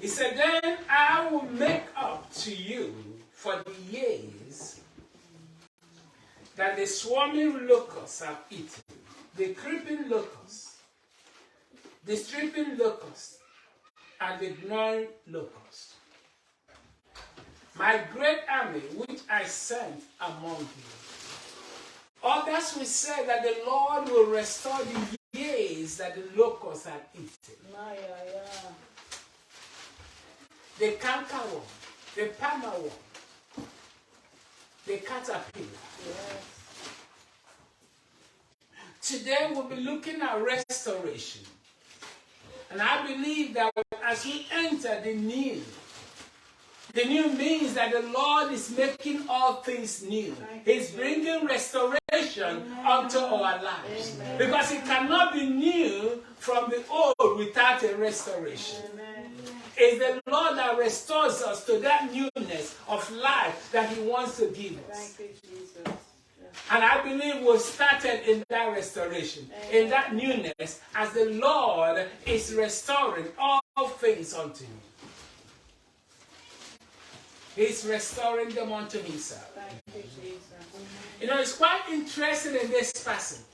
He said, then I will make up to you for the years that the swarming locusts have eaten, the creeping locusts, the stripping locusts, and the gnawing locusts. My great army which I sent among you. Others will say that the Lord will restore the years that the locusts had eaten. The cankerworm, the palmerworm, the caterpillar. Yes. Today we'll be looking at restoration. And I believe that as we enter the new means that the Lord is making all things new. He's bringing restoration unto our lives. Amen. Because it cannot be new from the old without a restoration. Amen. It's the Lord that restores us to that newness of life that He wants to give us. Thank you, Jesus. And I believe we've started in that restoration, in that newness, as the Lord is restoring all things unto you. He's restoring them unto Himself. Thank you, Jesus. You know, it's quite interesting in this passage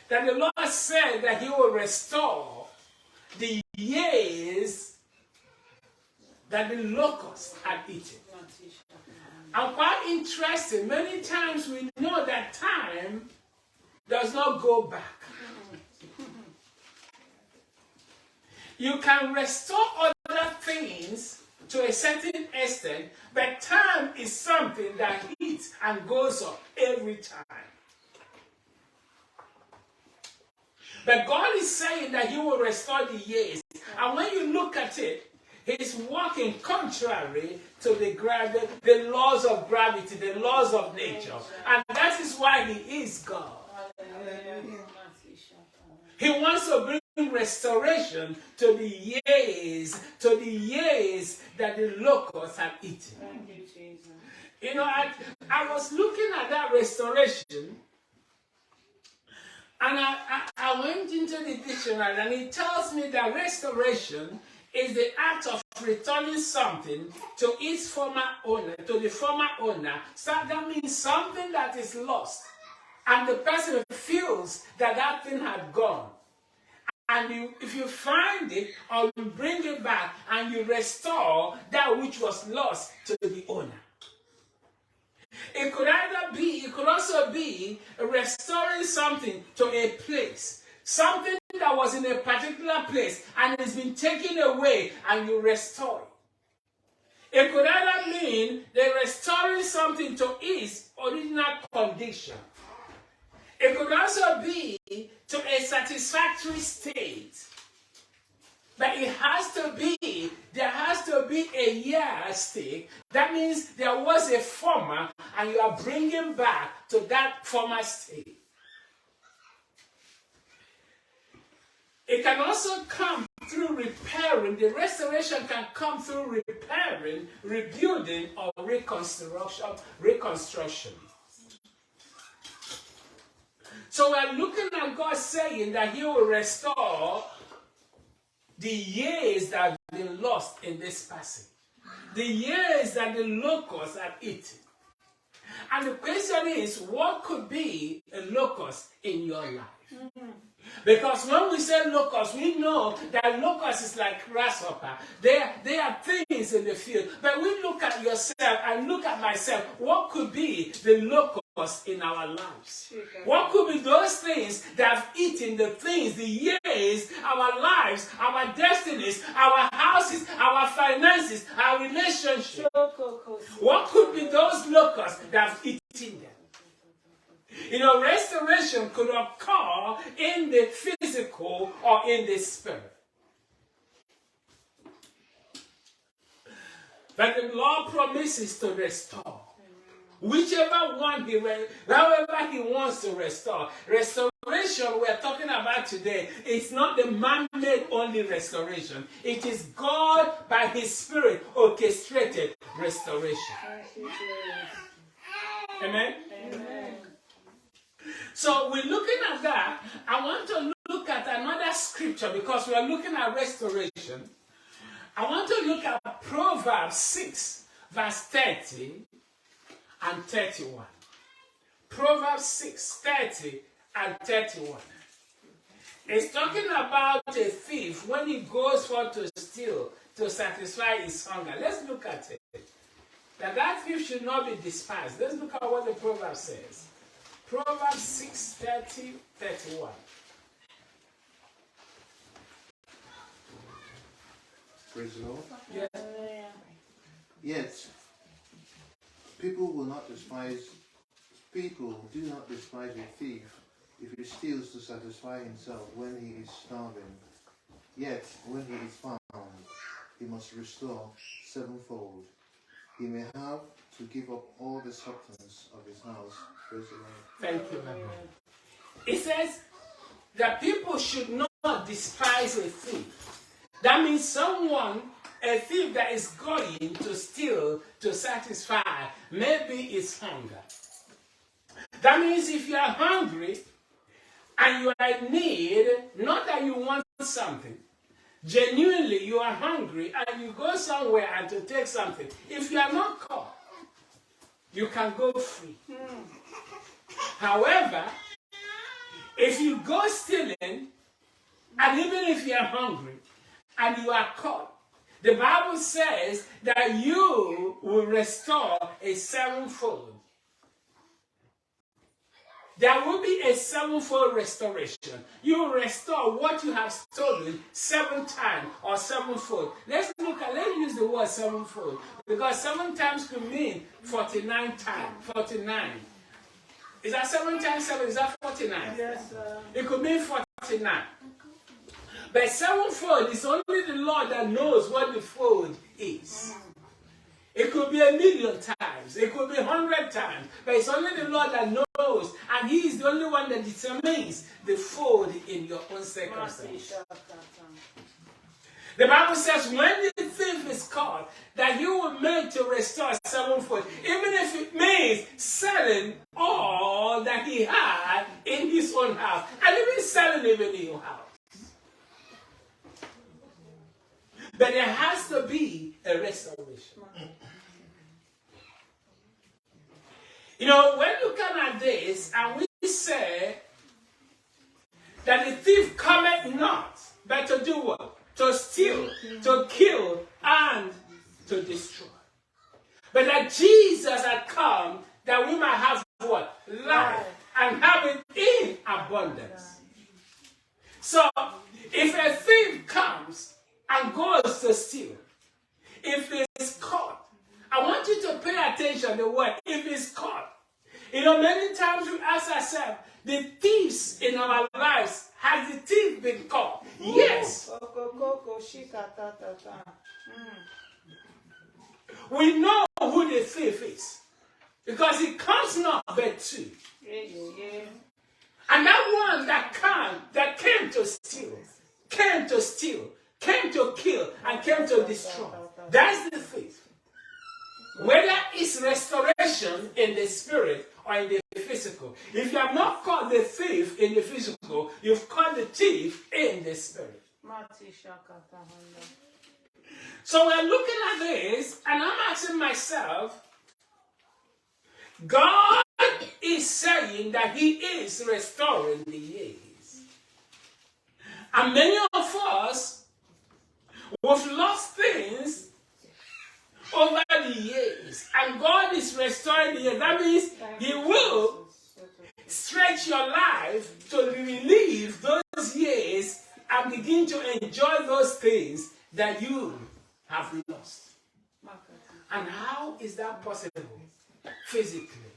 that the Lord said that He will restore the years that the locusts had eaten. And quite interesting, many times we know that time does not go back. You can restore other things to a certain extent, but time is something that hits and goes up every time. But God is saying that He will restore the years. And when you look at it, He's working contrary to the laws of gravity, the laws of nature. And that is why He is God. He wants to bring restoration to the years that the locusts have eaten. You know, I was looking at that restoration, and I went into the dictionary, and it tells me that restoration is the act of returning something to its former owner, to the former owner. So that means something that is lost, and the person feels that that thing had gone. And if you find it or you bring it back and you restore that which was lost to the owner. It could also be restoring something to a place. Something that was in a particular place and it's been taken away and you restore it. It could either mean they're restoring something to its original condition. It could also be to a satisfactory state. But there has to be a yardstick. That means there was a former and you are bringing back to that former state. It can also come through repairing. The restoration can come through repairing, rebuilding, or reconstruction. So we're looking at God saying that He will restore the years that have been lost in this passage. The years that the locusts have eaten. And the question is, what could be a locust in your life? Mm-hmm. Because when we say locust, we know that locust is like grasshopper. They are things in the field. But we look at yourself and look at myself. What could be the locust in our lives? What could be those things that have eaten the things, the years, our lives, our destinies, our houses, our finances, our relationships? What could be those locusts that have eaten them? You know, restoration could occur in the physical or in the spirit. But the Lord promises to restore. However He wants to restore. Restoration we're talking about today is not the man-made only restoration. It is God by His Spirit orchestrated restoration. Amen? Amen. So we're looking at that. I want to look at another scripture because we are looking at restoration. I want to look at Proverbs 6, verse 30 and 31. Proverbs 6, 30 and 31. It's talking about a thief when he goes for to steal to satisfy his hunger. Let's look at it. That thief should not be despised. Let's look at what the proverb says. Proverbs 6, 30, 31. Praise the Lord. Yes. Yet, people do not despise a thief if he steals to satisfy himself when he is starving. Yet, when he is found, he must restore sevenfold. He may have to give up all the substance of his house. Praise the Lord. Thank you, my brother. It says that people should not despise a thief. That means a thief that is going to steal to satisfy maybe his hunger. That means if you are hungry and you are in need, not that you want something, genuinely you are hungry and you go somewhere and to take something, if you are not caught, you can go free. However, if you go stealing, and even if you are hungry and you are caught, the Bible says that you will restore a sevenfold. There will be a sevenfold restoration. You will restore what you have stolen 7 times or sevenfold. Let's use the word sevenfold, because 7 times could mean 49 times. 49. Is that 7 times 7? Is that 49? Yes, sir. It could mean 49. But sevenfold is only the Lord that knows what the fold is. It could be 1,000,000 times. It could be 100 times. But it's only the Lord that knows. And He is the only one that determines the fold in your own circumstance. The Bible says when the thief is caught, that you will make to restore sevenfold. Even if it means selling all that he had in his own house. And even selling even in your house. But there has to be a restoration. You know, when you come at this and we say that the thief cometh not, but to do what? To steal, to kill, and to destroy. But that Jesus had come that we might have what? Life, and have it in abundance. So, if a thief comes and goes to steal, if it's caught, I want you to pay attention to the word, if it's caught. You know, many times we ask ourselves, the thieves in our lives, has the thief been caught? Yes. We know who the thief is. Because he comes not but two. And that one that came to steal, came to kill, and came to destroy. That's the thief. Whether it's restoration in the spirit or in the physical. If you have not caught the thief in the physical, you've caught the thief in the spirit. So we're looking at this, and I'm asking myself, God is saying that He is restoring the years. And many of us, we've lost things over the years. And God is restoring the years. That means He will stretch your life to relieve those years and begin to enjoy those things that you have lost. And how is that possible? Physically,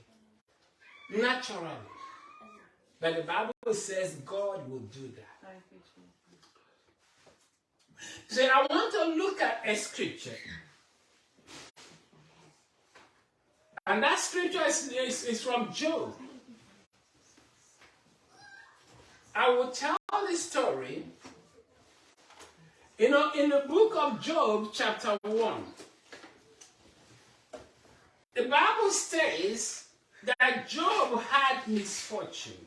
naturally. But the Bible says God will do that. So I want to look at a scripture. And that scripture is from Job. I will tell the story. You know, in the book of Job, chapter 1, the Bible states that Job had misfortune.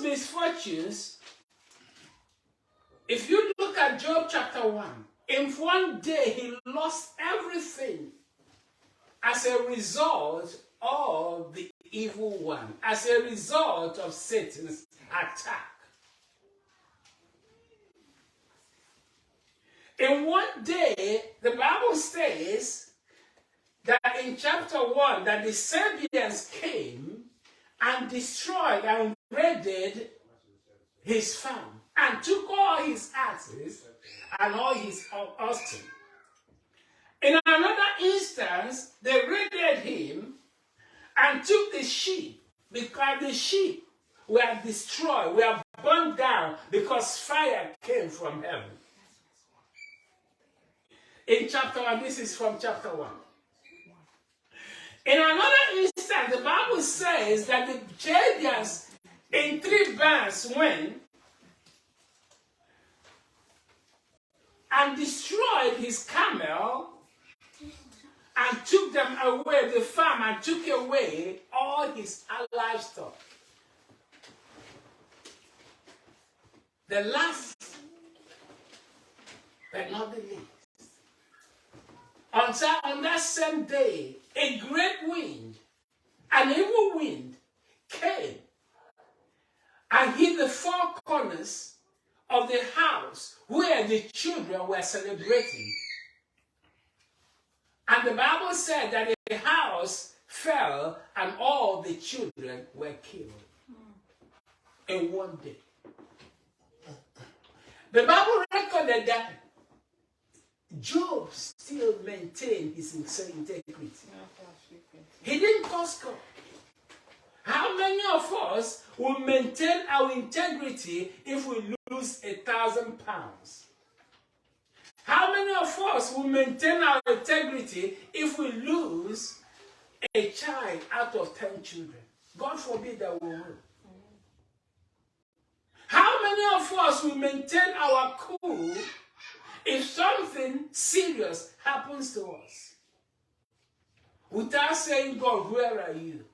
misfortunes, if you look at Job chapter 1, in one day he lost everything as a result of the evil one, as a result of Satan's attack. In one day, the Bible says that in chapter 1, that the Sabians came and destroyed and raided his farm and took all his asses and all his oxen. In another instance, they raided him and took the sheep, because the sheep were destroyed, were burned down because fire came from heaven. In chapter 1, this is from chapter 1. In another instance, the Bible says that the Chaldeans in 3 bands went and destroyed his camel and took them away, the farm, and took away all his livestock. The last, but not the least. On that same day, a great wind, an evil wind, came and hit the 4 corners of the house where the children were celebrating. And the Bible said that the house fell and all the children were killed in one day. The Bible recorded that Job still maintained his integrity. He didn't cause God. How many of us will maintain our integrity if we lose 1,000 pounds? How many of us will maintain our integrity if we lose a child out of 10 children? God forbid that we will. How many of us will maintain our cool if something serious happens to us? Without saying, God, where are you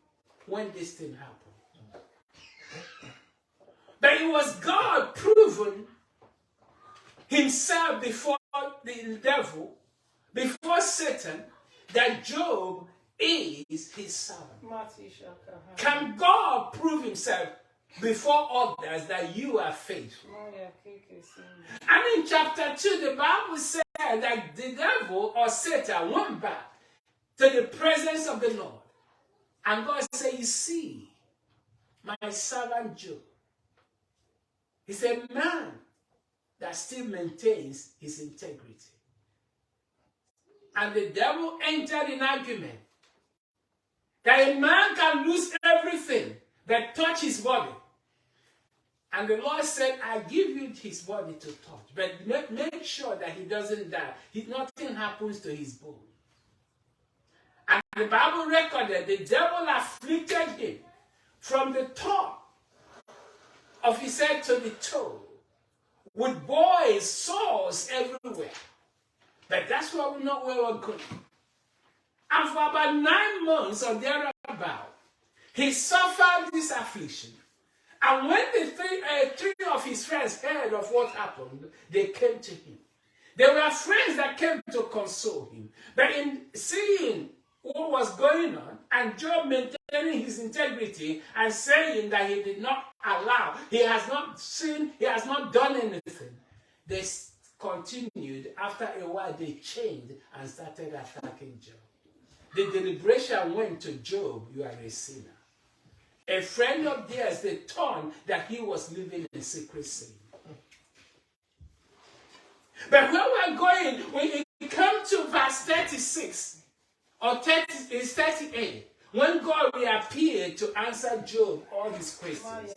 when this thing happened? But it was God proving himself before the devil, before Satan, that Job is his servant. Can God prove himself before others that you are faithful? And in chapter 2, the Bible said that the devil or Satan went back to the presence of the Lord. And God said, you see, my servant Job is a man that still maintains his integrity. And the devil entered in argument that a man can lose everything but touch his body. And the Lord said, I give you his body to touch, but make sure that he doesn't die. Nothing happens to his bone. And the Bible recorded the devil afflicted him from the top of his head to the toe, with boils, sores everywhere. But that's why we know where we're going. And for about 9 months or thereabout, he suffered this affliction. And when the three of his friends heard of what happened, they came to him. There were friends that came to console him. But in seeing what was going on, and Job maintaining his integrity and saying that he did not allow, he has not sinned, he has not done anything, they continued. After a while, they changed and started attacking Job. The deliberation went to Job, you are a sinner. A friend of theirs, they thought that he was living in secret sin. But when we're going, when we come to verse 36, or 38, when God reappeared to answer Job all his questions.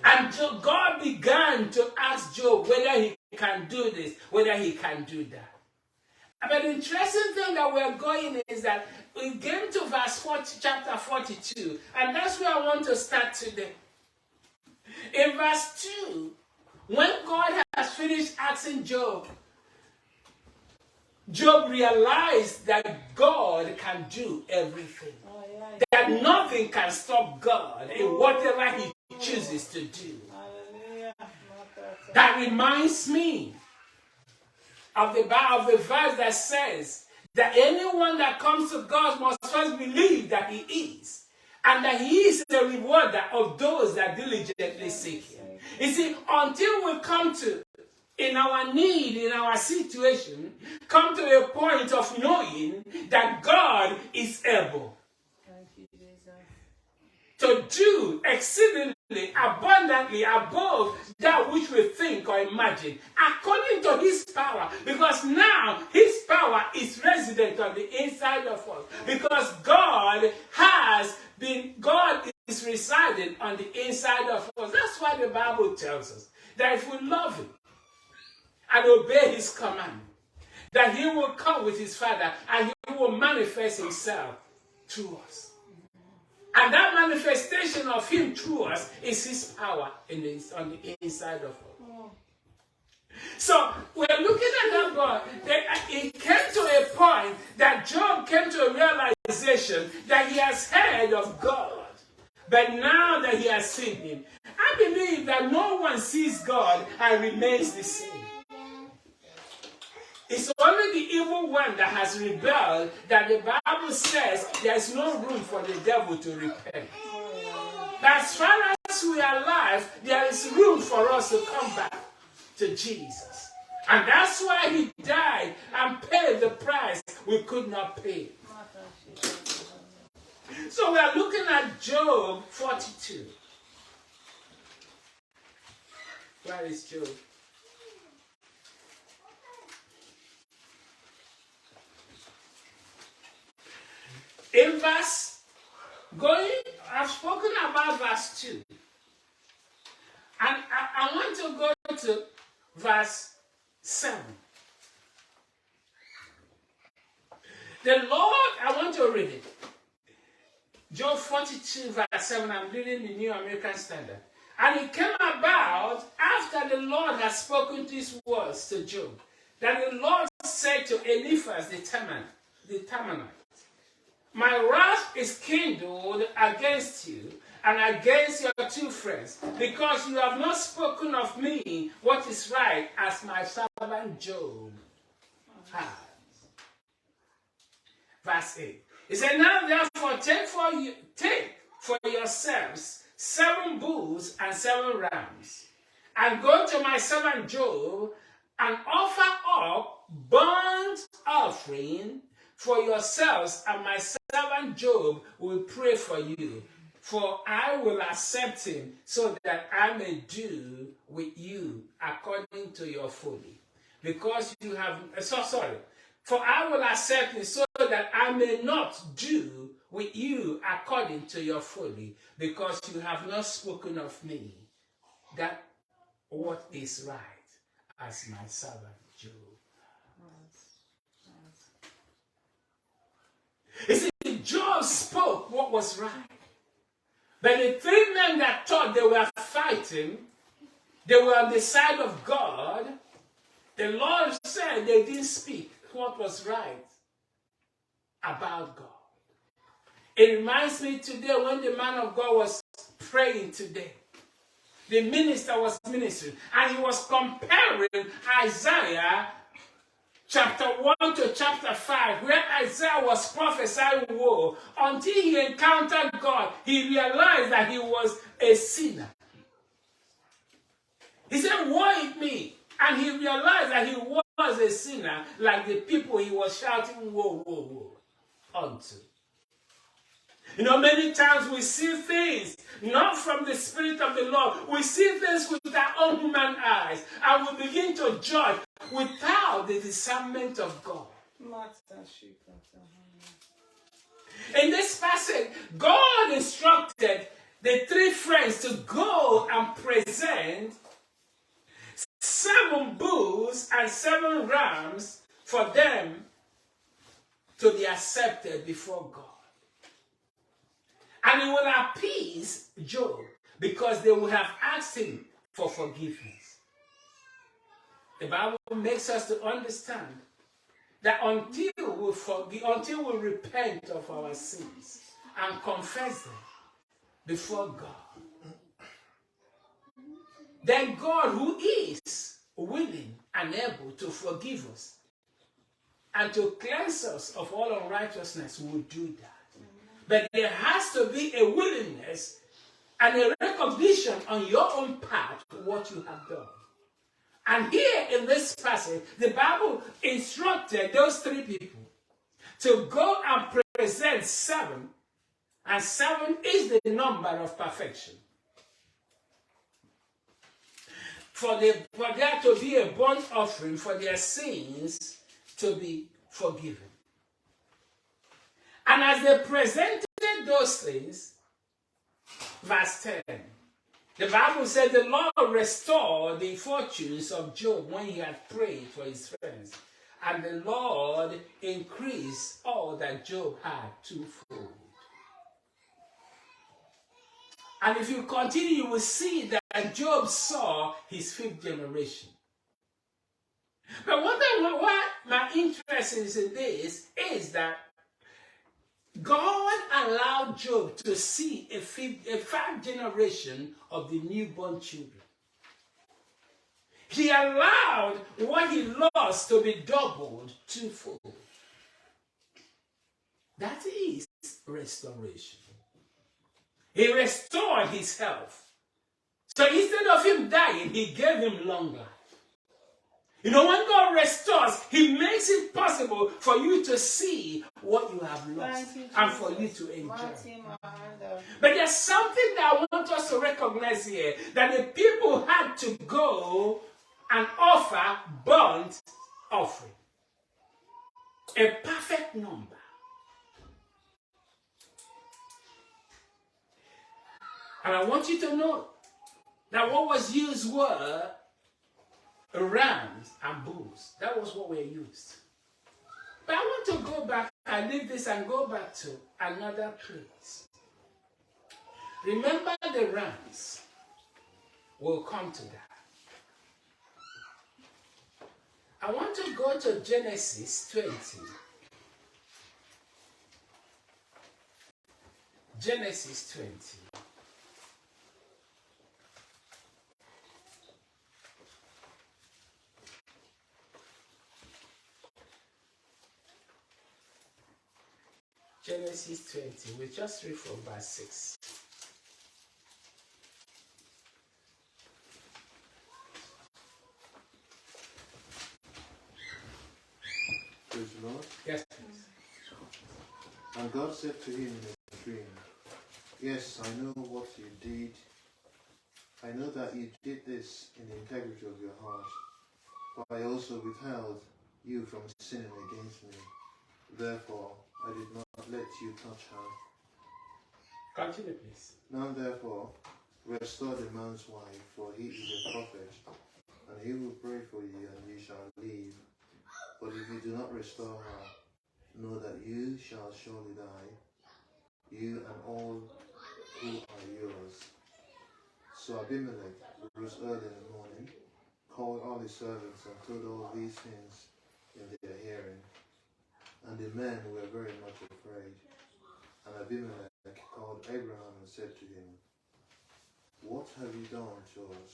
And God began to ask Job whether he can do this, whether he can do that. But the interesting thing that we're going is that we came to verse 40, chapter 42, and that's where I want to start today. In verse 2, when God has finished asking Job, Job realized that God can do everything. That nothing can stop God in whatever he chooses to do. That reminds me of the verse that says that anyone that comes to God must first believe that he is, and that he is the rewarder of those that diligently seek him. You see, until we come to, in our need, in our situation, come to a point of knowing that God is able to do exceedingly abundantly above that which we think or imagine, according to his power, because now his power is resident on the inside of us, because God is residing on the inside of us. That's why the Bible tells us that if we love him and obey his command, that he will come with his Father and he will manifest himself through us. And that manifestation of him through us is his power on the inside of us. So we're looking at that God. It came to a point that Job came to a realization that he has heard of God. But now that he has seen him, I believe that no one sees God and remains the same. It's only the evil one that has rebelled that the Bible says there's no room for the devil to repent. As far as we are alive, there is room for us to come back to Jesus. And that's why he died and paid the price we could not pay. So we are looking at Job 42. Where is Job? In I've spoken about verse 2. And I want to go to verse 7. The Lord, I want to read it. Job 42, verse 7, I'm reading the New American Standard. And it came about after the Lord had spoken these words to Job, that the Lord said to Eliphaz the Temanite, my wrath is kindled against you and against your two friends, because you have not spoken of me what is right, as my servant Job has. Verse 8. He said, now therefore take for yourselves 7 bulls and 7 rams, and go to my servant Job and offer up burnt offering for yourselves, and my servant Job will pray for you, for I will accept him, so that I may do with you according to your folly. Because you have, for I will accept him, so that I may not do with you according to your folly, because you have not spoken of me that what is right, as my servant Job. You see, Job spoke what was right. But the 3 men that thought they were fighting, they were on the side of God. The Lord said they didn't speak what was right about God. It reminds me today when the man of God was praying today. The minister was ministering, and he was comparing Isaiah chapter 1 to chapter 5, where Isaiah was prophesying woe, until he encountered God. He realized that he was a sinner. He said, woe is me. And he realized that he was a sinner, like the people he was shouting woe, woe, woe unto. You know, many times we see things not from the Spirit of the Lord. We see things with our own human eyes, and we begin to judge without the discernment of God. In this passage, God instructed the 3 friends to go and present 7 bulls and 7 rams for them to be accepted before God. And it will appease Job, because they will have asked him for forgiveness. The Bible makes us to understand that until we repent of our sins and confess them before God, then God, who is willing and able to forgive us and to cleanse us of all unrighteousness, will do that. But there has to be a willingness and a recognition on your own part of what you have done. And here in this passage, the Bible instructed those three people to go and present 7, and 7 is the number of perfection. For there to be a burnt offering for their sins to be forgiven. And as they presented those things, verse 10, the Bible said the Lord restored the fortunes of Job when he had prayed for his friends. And the Lord increased all that Job had twofold. And if you continue, you will see that Job saw his 5th generation. But what my interest is in this is that God allowed Job to see a 5th generation of the newborn children. He allowed what he lost to be doubled twofold. That is restoration. He restored his health. So instead of him dying, he gave him long life. You know, when God restores, he makes it possible for you to see what you have lost and for you to enjoy. But there's something that I want us to recognize here, that the people had to go and offer burnt offering. A perfect number. And I want you to know that what was used were rams and bulls. That was what were used. But I want to go back and leave this and go back to another place. Remember the rams. We'll come to that. I want to go to Genesis 20. Genesis 20. Genesis 20, we just read from verse 6. Praise the Lord. Yes, please. And God said to him in a dream, yes, I know what you did. I know that you did this in the integrity of your heart, but I also withheld you from sinning against me. Therefore, I did not let you touch her. Continue, please. Now therefore, restore the man's wife, for he is a prophet, and he will pray for you, and you shall live. But if you do not restore her, know that you shall surely die, you and all who are yours. So Abimelech rose early in the morning, called all his servants, and told all these things in their hearing. And the men were very much afraid. And Abimelech called Abraham and said to him, what have you done to us?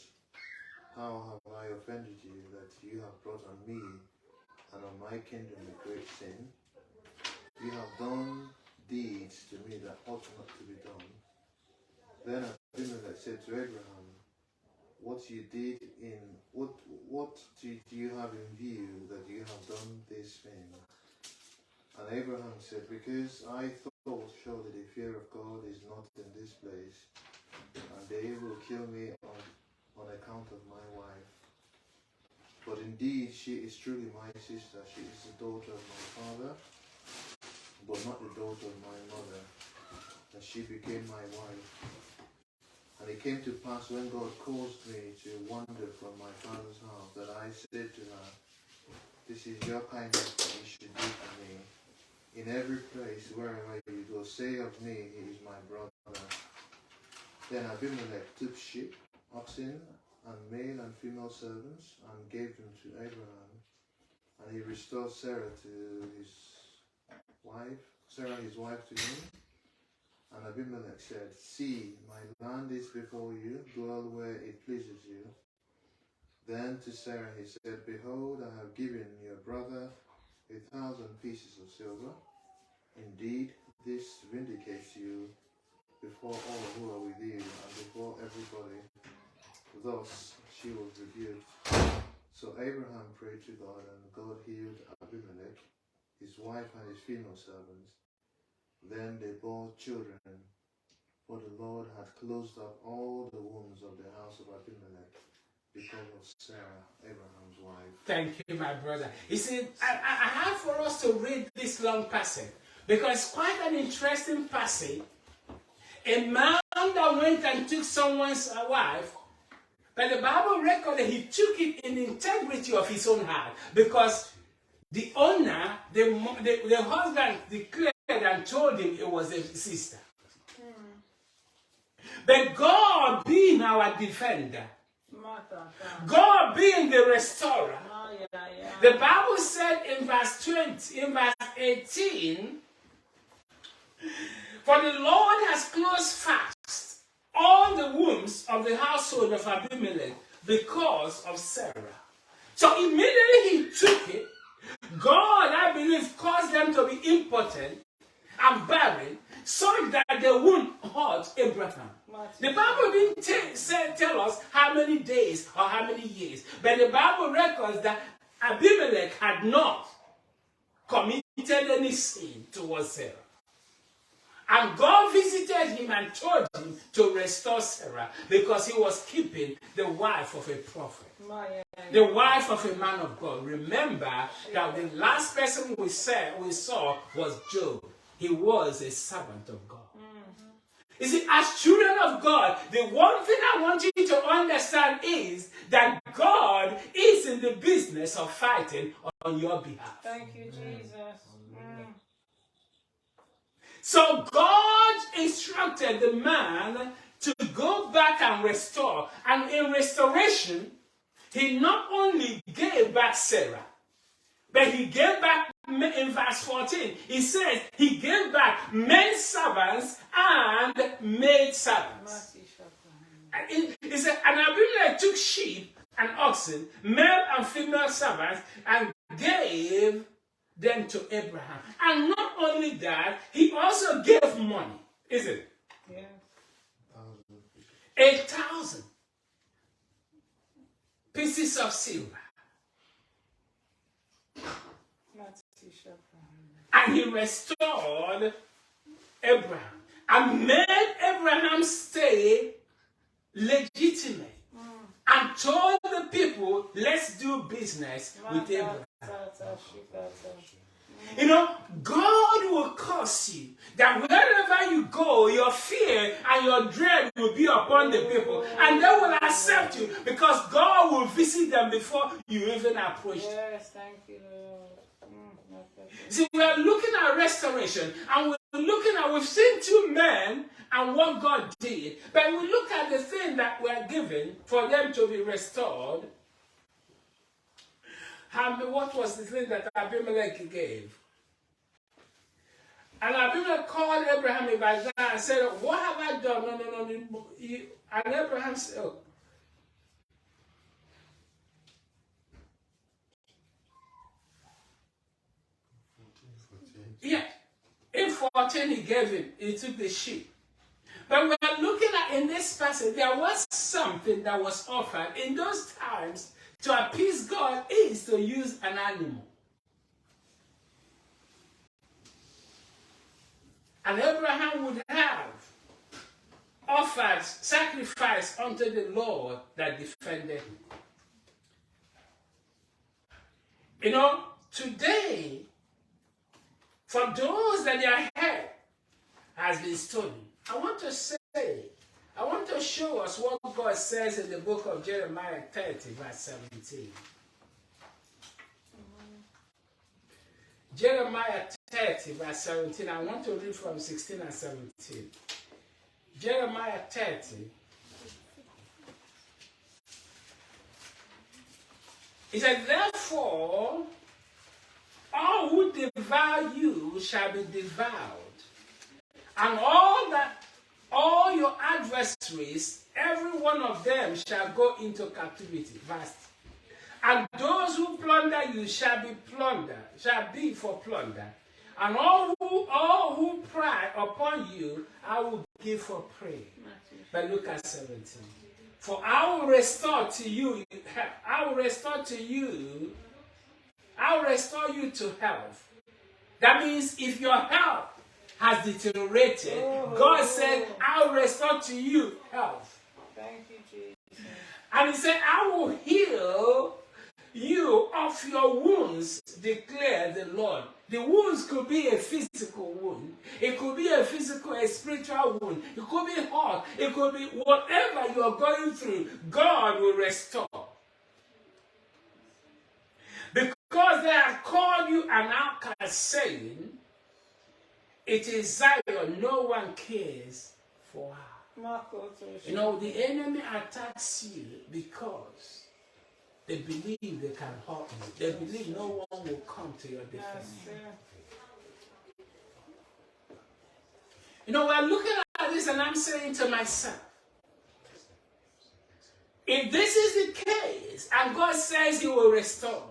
How have I offended you that you have brought on me and on my kingdom a great sin? You have done deeds to me that ought not to be done. Then Abimelech said to Abraham, what you did what did you have in view that you have done this thing? And Abraham said, because I thought surely the fear of God is not in this place, and they will kill me on account of my wife. But indeed she is truly my sister, she is the daughter of my father, but not the daughter of my mother, and she became my wife. And it came to pass when God caused me to wander from my father's house, that I said to her, this is your kindness that you should do for me. In every place, wherever you go, say of me, he is my brother. Then Abimelech took sheep, oxen, and male and female servants, and gave them to Abraham. And he restored Sarah his wife to him. And Abimelech said, See, my land is before you, dwell where it pleases you. Then to Sarah he said, Behold, I have given your brother 1,000 pieces of silver. Indeed, this vindicates you before all who are with you, and before everybody. Thus she was rebuked. So Abraham prayed to God, and God healed Abimelech, his wife and his female servants. Then they bore children, for the Lord had closed up all the wombs of the house of Abimelech because of Sarah, Abraham's wife. Thank you, my brother. You see, I have for us to read this long passage because it's quite an interesting passage. A man that went and took someone's wife, but the Bible records that he took it in the integrity of his own heart, because the owner, the husband declared and told him it was a sister. But God being our defender, God being the restorer, the Bible said in verse 20, in verse 18, for the Lord has closed fast all the wombs of the household of Abimelech because of Sarah. So immediately he took it. God, I believe, caused them to be impotent and barren so that they wouldn't hurt Abraham. The Bible didn't tell us how many days or how many years, but the Bible records that Abimelech had not committed any sin towards Sarah. And God visited him and told him to restore Sarah because he was keeping the wife of a prophet, the wife of a man of God. Remember that the last person we saw was Job. He was a servant of God. You see, as children of God, the one thing I want you to understand is that God is in the business of fighting on your behalf. Thank you, Jesus. So God instructed the man to go back and restore. And in restoration, he not only gave back Sarah, but he gave back, in verse 14, he says he gave back men servants and maid servants. He said, and Abimelech took sheep and oxen, male and female servants, and gave them to Abraham. And not only that, he also gave money, isn't it? Yeah. 1,000 pieces of silver. And he restored Abraham and made Abraham stay legitimate. And told the people, let's do business with Abraham. You know, God will cause you that wherever you go, your fear and your dread will be upon the people. And they will accept you because God will visit them before you even approach them. Yes, thank you, Lord. See, we are looking at restoration, and we've seen two men and what God did, but we look at the thing that we're given for them to be restored. What was the thing that Abimelech gave? And Abimelech called Abraham and said, what have I done? No. And Abraham said, oh. Yeah. In 14 he gave him, he took the sheep. But we are looking at in this passage, there was something that was offered in those times to appease God is to use an animal. And Abraham would have offered sacrifice unto the Lord that defended him. You know, today, for those that their head has been stolen, I want to show us what God says in the book of Jeremiah 30, verse 17. Jeremiah 30, verse 17. I want to read from 16 and 17. Jeremiah 30. It says, therefore, all who devour you shall be devoured, And all your adversaries, every one of them shall go into captivity. Verse. And those who plunder you shall be for plunder. And all who pry upon you, I will give for prey. But look at 17. For I will restore you to health. That means if your health has deteriorated, God said, I will restore to you health. Thank you, Jesus. And he said, I will heal you of your wounds, declare the Lord. The wounds could be a physical wound. It could be a spiritual wound. It could be hard. It could be whatever you are going through, God will restore. Because they have called you an outcast, saying, it is Zion, no one cares for her. You know, the enemy attacks you because they believe they can hurt you. They believe no one will come to your defense. You know, we're looking at this and I'm saying to myself, if this is the case and God says he will restore,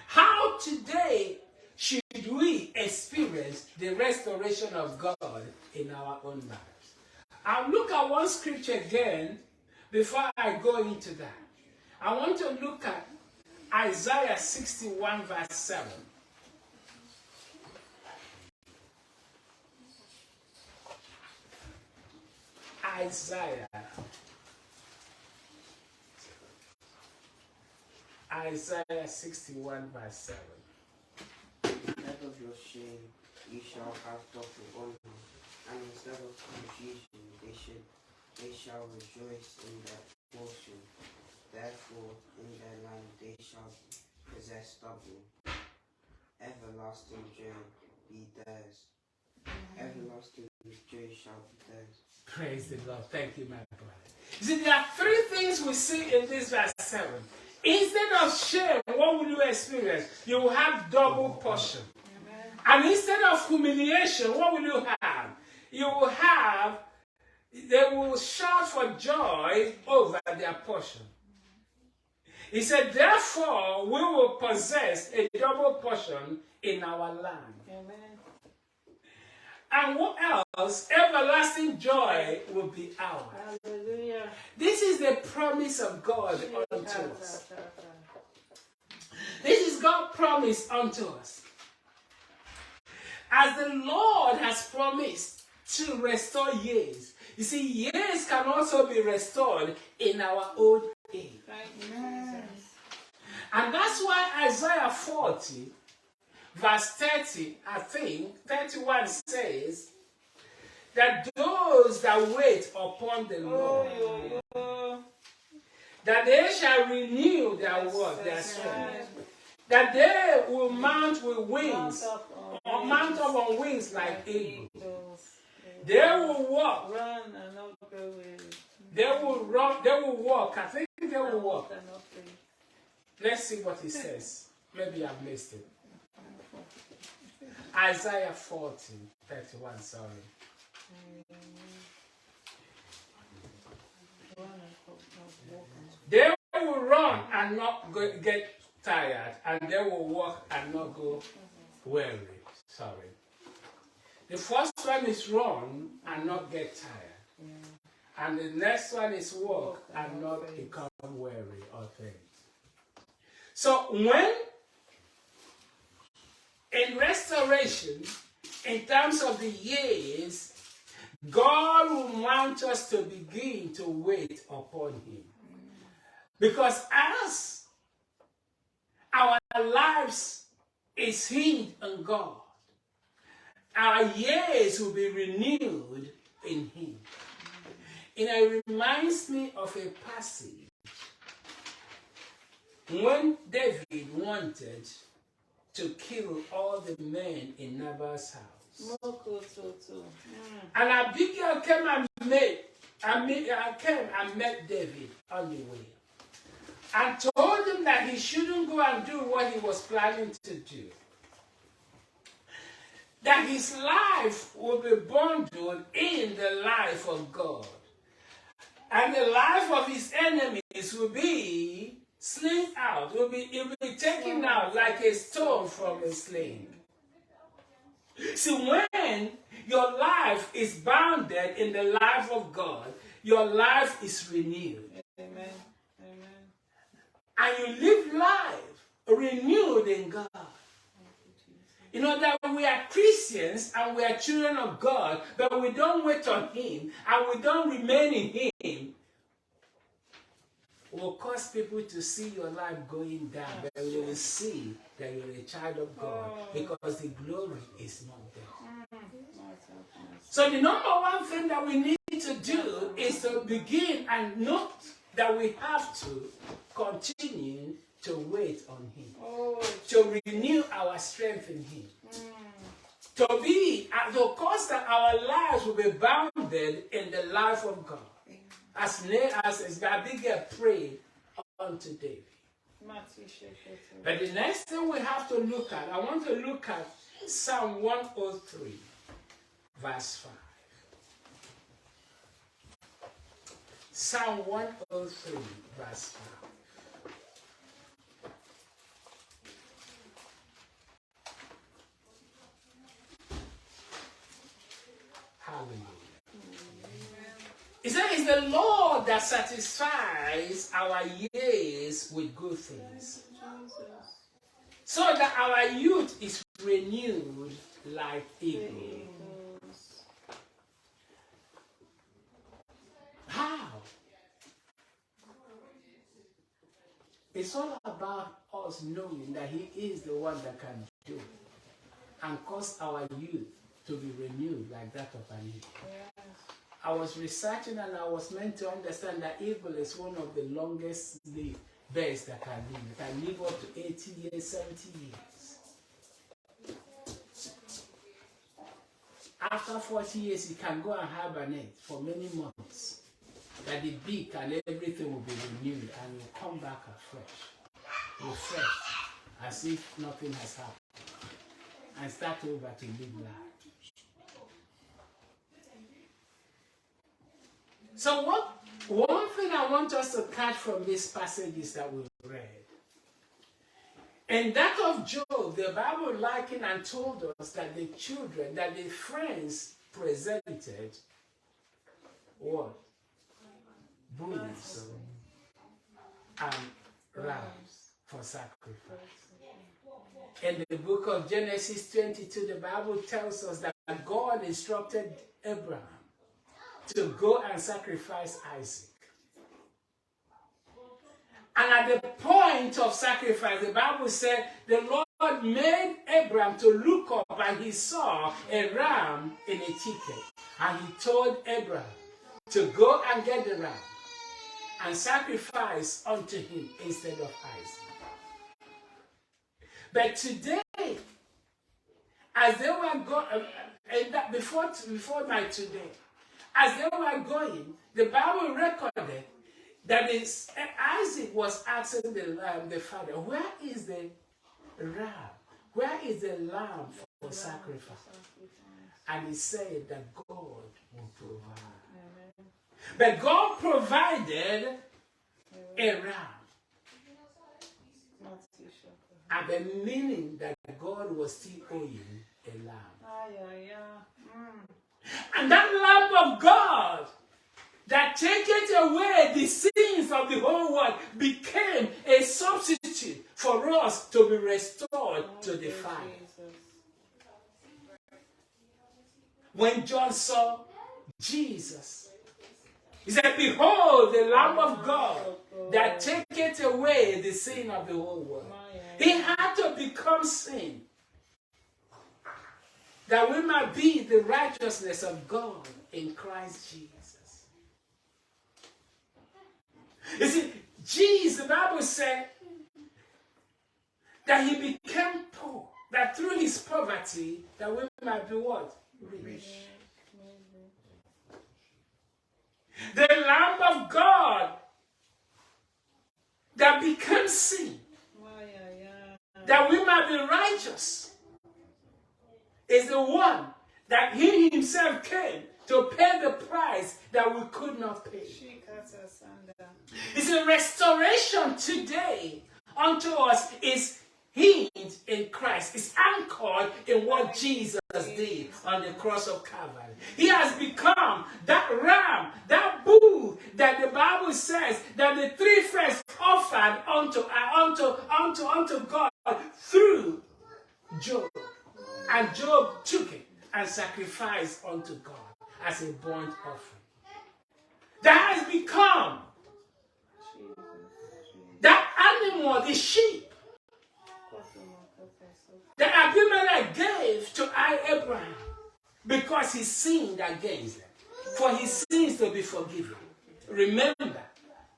how today should we experience the restoration of God in our own lives? I'll look at one scripture again before I go into that. I want to look at Isaiah 61 verse 7. Isaiah 61 verse 7. Instead of your shame, you shall have double honor, and instead of confusion, they shall rejoice in their portion. Therefore, in their land they shall possess double. Everlasting joy be theirs. Everlasting joy shall be theirs. Praise the Lord. Thank you, my brother. You see, there are three things we see in this verse 7. Instead of shame, what will you experience? You will have double portion. Amen. And instead of humiliation, what will you have? You will have, they will shout for joy over their portion. He said, therefore, we will possess a double portion in our land. Amen. And what else? Everlasting joy will be ours. Hallelujah. This is the promise of God unto us. This is God's promise unto us. As the Lord has promised to restore years. You see, years can also be restored in our old age. Amen. And that's why Isaiah 40 verse 30, I think, 31 says that those that wait upon the Lord, that they shall renew their work, their strength, that they will mount with wings, or mount up on wings like eagles. They will walk. Run and not go weary. They will run. They will walk. I think they will walk. Let's see what he says. Maybe I've missed it. Isaiah 40, 31, sorry. They will run and not get tired, and they will walk and not go weary. Sorry. The first one is run and not get tired. And the next one is walk and not become weary or faint. So when in restoration, in terms of the years, God will want us to begin to wait upon him. Because as our lives is hinged on God, our years will be renewed in him. And it reminds me of a passage when David wanted to kill all the men in Nabal's house. And Abigail came and met David on the way and told him that he shouldn't go and do what he was planning to do. that his life will be bundled in the life of God. And the life of his enemies will be slung out, it will be taken out like a stone from a sling. See, when your life is bounded in the life of God, your life is renewed. Amen. Amen. And you live life renewed in God. You know that we are Christians and we are children of God, but we don't wait on him and we don't remain in him. Will cause people to see your life going down, but they will see that you're a child of God because the glory is not there. So the number one thing that we need to do is to begin and note that we have to continue to wait on him, to renew our strength in him, to cause that our lives will be bounded in the life of God. As Abigail prayed unto David. But the next thing we have to look at, I want to look at Psalm 103, verse 5. Psalm 103, verse 5. Hallelujah. He said, it's the Lord that satisfies our years with good things, so that our youth is renewed like eagles. How? It's all about us knowing that he is the one that can do it and cause our youth to be renewed like that of an eagle. Yes. I was researching and I was meant to understand that eagle is one of the longest lived birds that can live. It can live up to 80 years, 70 years. After 40 years, it can go and hibernate for many months. That the beak and everything will be renewed and will come back afresh, refreshed, as if nothing has happened, and start over to live life. So one thing I want us to catch from these passages that we read, in that of Job, the Bible likened and told us that the children, that the friends presented what? Bulls and rams for sacrifice. In the book of Genesis 22, the Bible tells us that God instructed Abraham to go and sacrifice Isaac. And at the point of sacrifice, the Bible said the Lord made Abraham to look up and he saw a ram in a thicket. And he told Abraham to go and get the ram and sacrifice unto him instead of Isaac. But today, as they were going, before my today, as they were going, the Bible recorded that Isaac was asking the father, where is the ram? Where is the lamb for sacrifice? And he said that God will provide. But God provided a ram. And the meaning that God was still owing a lamb. And that lamb of God that taketh away the sins of the whole world became a substitute for us to be restored to the Father. When John saw Jesus, he said, behold, the Lamb of God that taketh away the sin of the whole world. He had to become sin, that we might be the righteousness of God in Christ Jesus. You see, Jesus, the Bible said that he became poor, that through his poverty, that we might be what? Rich. The Lamb of God that became sin, that we might be righteous is the one that he himself came to pay the price that we could not pay. It's a restoration today unto us is hinged in Christ. It's anchored in what Jesus did on the cross of Calvary. He has become that ram, that bull that the Bible says that the three friends offered unto God through Job. And Job took it and sacrificed unto God as a burnt offering. That has become that animal, the sheep, that Abimelech gave to Abraham because he sinned against them, for his sins to be forgiven. Remember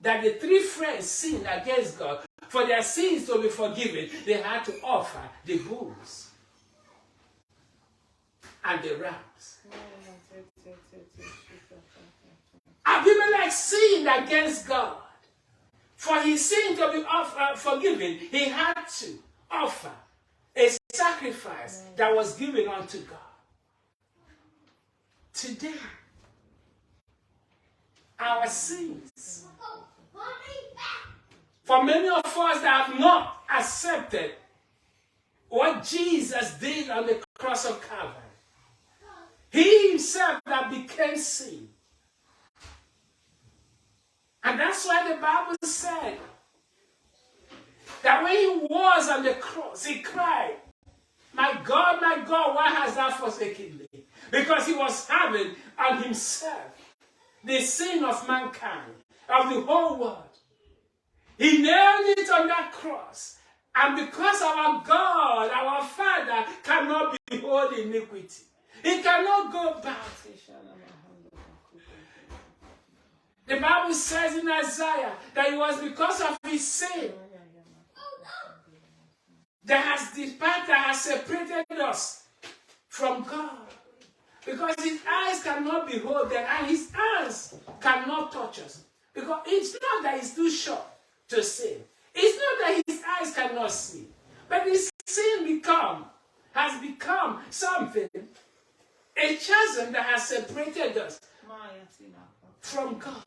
that the three friends sinned against God. For their sins to be forgiven, they had to offer the bulls and the rams. Abimelech sinned against God. For his sin to be forgiven, he had to offer a sacrifice that was given unto God. Today, our sins, for many of us that have not accepted what Jesus did on the cross of Calvary, he himself that became sin. And that's why the Bible said that when he was on the cross, he cried, my God, why hast thou forsaken me? Because he was having on himself the sin of mankind, of the whole world. He nailed it on that cross. And because our God, our Father, cannot behold iniquity, he cannot go back. The Bible says in Isaiah that it was because of his sin that has separated us from God. Because his eyes cannot behold them and his hands cannot touch us. Because it's not that he's too short to sin. It's not that his eyes cannot see. But his sin has become something, a chasm that has separated us from God.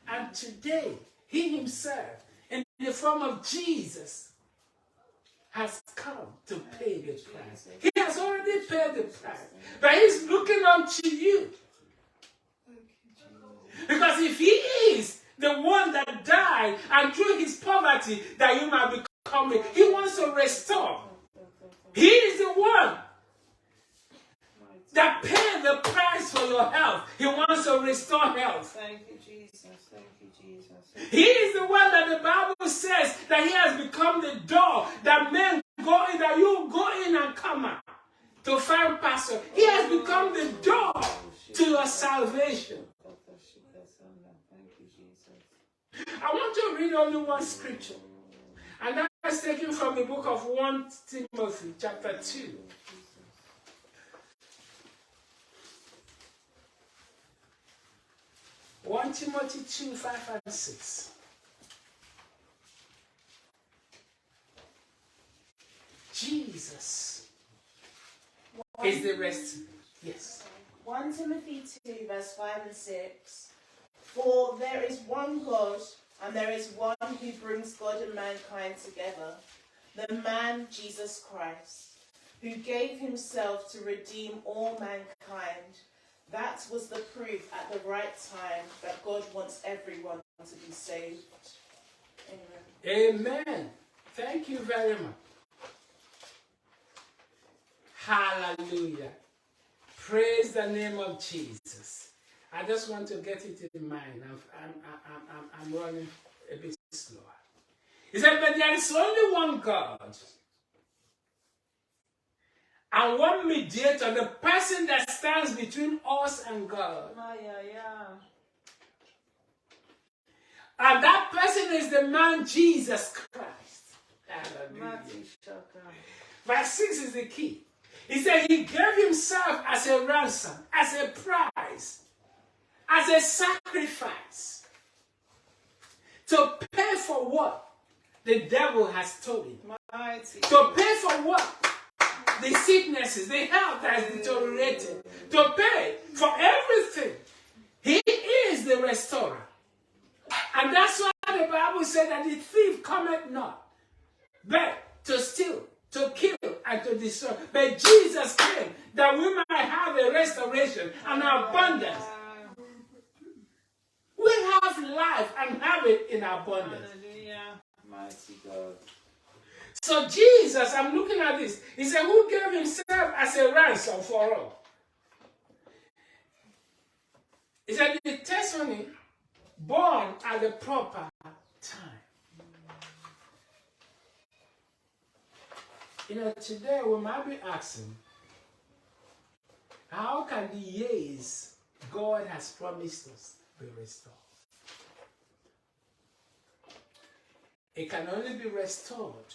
And today, he himself, in the form of Jesus, has come to pay the price. He has already paid the price. But he's looking unto you. Because if he is the one that died and through his poverty that you might become rich, he wants to restore. He is the one that paid the price for your health. He wants to restore health. Thank you, Jesus. Thank you, Jesus. He is the one that the Bible says that he has become the door that men go in, that you go in and come out to find pastor. He has become the door to your salvation. Thank you, Jesus. I want to read only one scripture. And that is taken from the book of 1 Timothy chapter 2. 1 Timothy 2, 5 and 6. Jesus is the rest. Yes. 1 Timothy 2, verse 5 and 6. For there is one God, and there is one who brings God and mankind together, the man Jesus Christ, who gave himself to redeem all mankind. That was the proof at the right time that God wants everyone to be saved. Amen. Amen. Thank you very much. Hallelujah. Praise the name of Jesus. I just want to get it in mind. I'm running a bit slower. He said, but there is only one God and one mediator, the person that stands between us and God. And that person is the man Jesus Christ. Hallelujah. Verse 6 is the key. He said he gave himself as a ransom, as a price, as a sacrifice, to pay for what the devil has stolen. To pay for what the sicknesses, the health that has deteriorated, to pay for everything. He is the restorer. And that's why the Bible said that the thief cometh not, but to steal, to kill, and to destroy. But Jesus came that we might have a restoration and abundance. We have life and have it in abundance. Hallelujah. Mighty God. So Jesus, I'm looking at this, he said, who gave himself as a ransom for all? He said, the testimony born at the proper time. You know, today we might be asking, how can the years God has promised us be restored? It can only be restored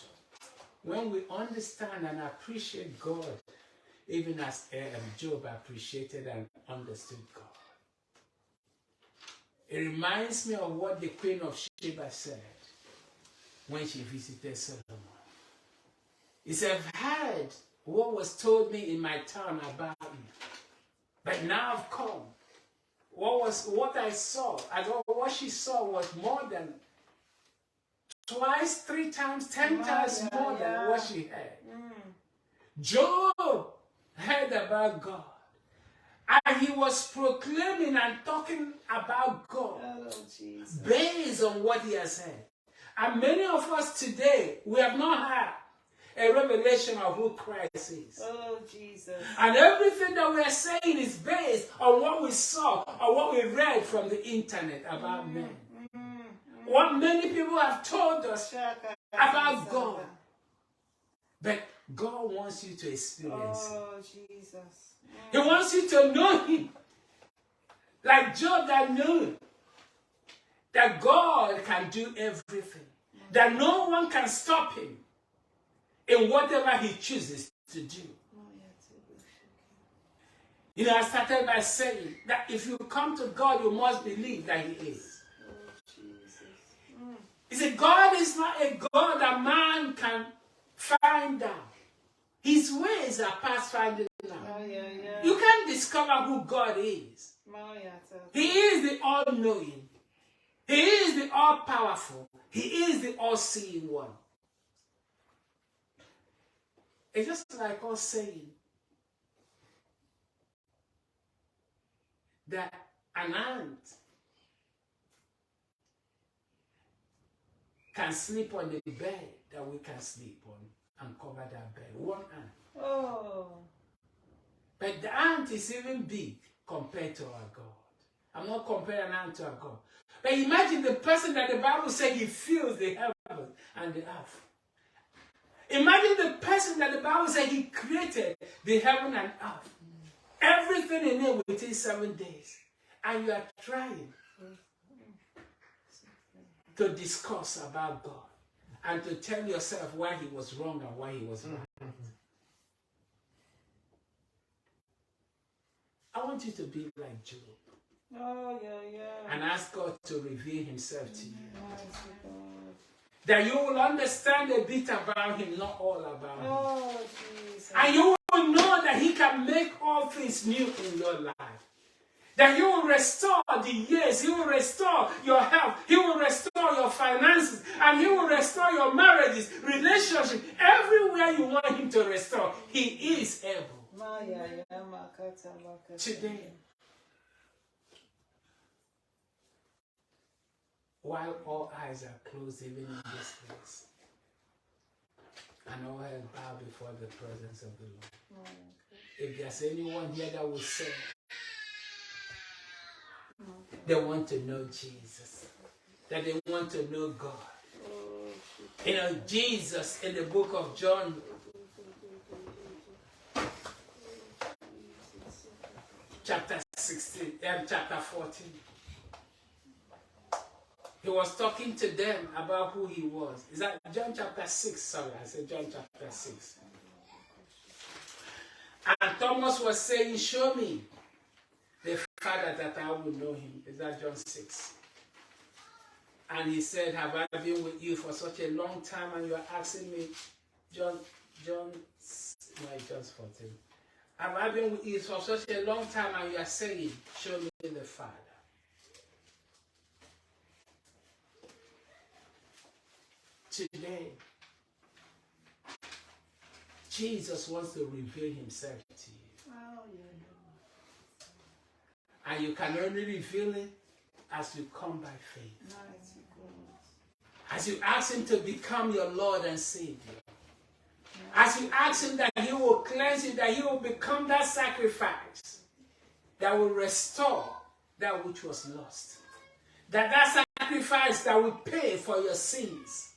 when we understand and appreciate God, even as Job appreciated and understood God. It reminds me of what the Queen of Sheba said when she visited Solomon. He said, I've heard what was told me in my town about you, but now I've come. What I saw, what she saw was more than twice, 3 times, 10 times more than what she heard. Job heard about God. And he was proclaiming and talking about God based on what he has heard. And many of us today, we have not had a revelation of who Christ is. Oh, Jesus. And everything that we are saying is based on what we saw or what we read from the internet about men. What many people have told us about God. But God wants you to experience it. Oh, Jesus. He wants you to know him. Like Job that knew that God can do everything. That no one can stop him in whatever he chooses to do. You know, I started by saying that if you come to God, you must believe that he is. He said, God is not a God that man can find out. His ways are past finding out. You can't discover who God is. He is the all-knowing. He is the all-powerful. He is the all-seeing one. It's just like us saying that an ant can sleep on the bed that we can sleep on and cover that bed. One ant. Oh. But the ant is even big compared to our God. I'm not comparing an ant to our God. But imagine the person that the Bible says he fills the heaven and the earth. Imagine the person that the Bible says he created the heaven and earth. Everything in it within 7 days. And you are trying to discuss about God and to tell yourself why he was wrong and why he was right. I want you to be like Job. Oh, yeah. And ask God to reveal himself to you. That you will understand a bit about him, not all about him. Oh, Jesus. And you will know that he can make all things new in your life. That he will restore the years, he will restore your health, he will restore your finances, and he will restore your marriages, relationships, everywhere you want him to restore. He is able. Today, while all eyes are closed, even in this place, and all heads bow before the presence of the Lord. If there's anyone here that will say they want to know Jesus, that they want to know God. You know, Jesus in the book of John, chapter 16 and chapter 14. He was talking to them about who he was. Is that John chapter 6? Sorry, I said John chapter 6. And Thomas was saying, show me the Father that I will know him. Is that John 6? And he said, have I been with you for such a long time and you are asking me, John No, it's just 14. I've been with you for such a long time and you are saying, show me the Father. Today, Jesus wants to reveal himself to you. Oh, yeah. And you can only reveal it as you come by faith. Mighty God. As you ask him to become your Lord and Savior. As you ask him that he will cleanse you, that he will become that sacrifice that will restore that which was lost. That sacrifice that will pay for your sins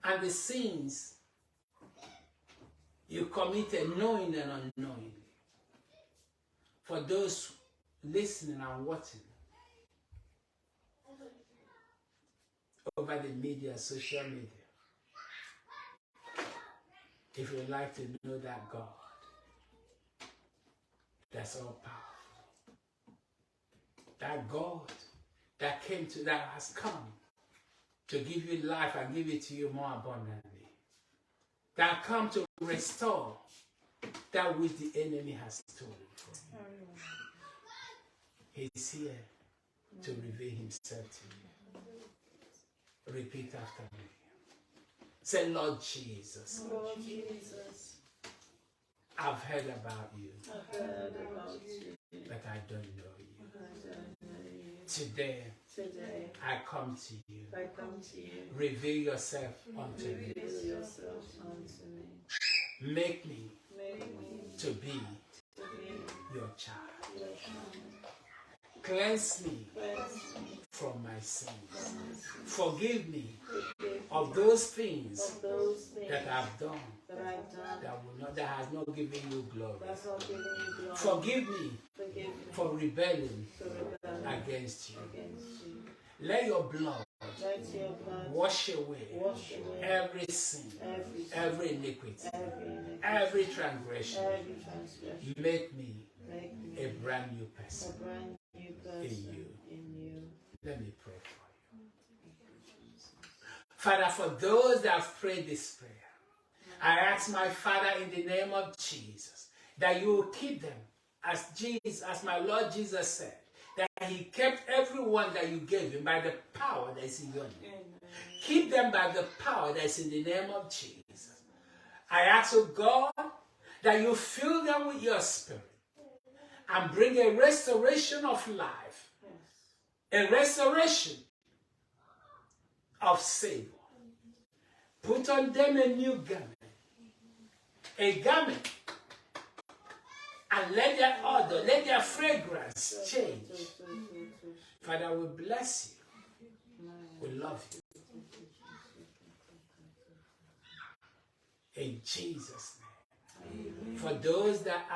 and the sins you committed knowing and unknowingly. For those listening and watching over the media, social media, if you'd like to know that God that's all powerful, that God that has come to give you life and give it to you more abundantly, that come to restore that which the enemy has stolen from you. He's here to reveal himself to you. Repeat after me. Say, Lord Jesus. Lord Jesus, I've heard about you, I've heard about you, but I don't know you. I don't know you. Today, Today, I come to you. I come to you. Reveal yourself unto me. Reveal yourself unto me. Make me Make me to be to be your child. your child. Cleanse me Cleanse me from my sins. from my sins. Forgive me Forgive me of those things of those things that I've done that I've done that has not given you glory. that's not giving you glory. Forgive me Forgive me for rebelling for rebelling against you. against you. Let your blood Let your blood wash away wash away every sin, every iniquity, every transgression. every transgression. Make me Make me a brand new a person brand new person you. in you. Let me pray for you. Father, for those that have prayed this prayer, I ask my Father in the name of Jesus that you will keep them as my Lord Jesus said, that he kept everyone that you gave him by the power that is in your name. Amen. Keep them by the power that is in the name of Jesus. I ask, oh God, that you fill them with your spirit and bring a restoration of life, a restoration of savor. Put on them a new garment, and let their odor, let their fragrance change. Father, we bless you. We love you. In Jesus' name. For those that are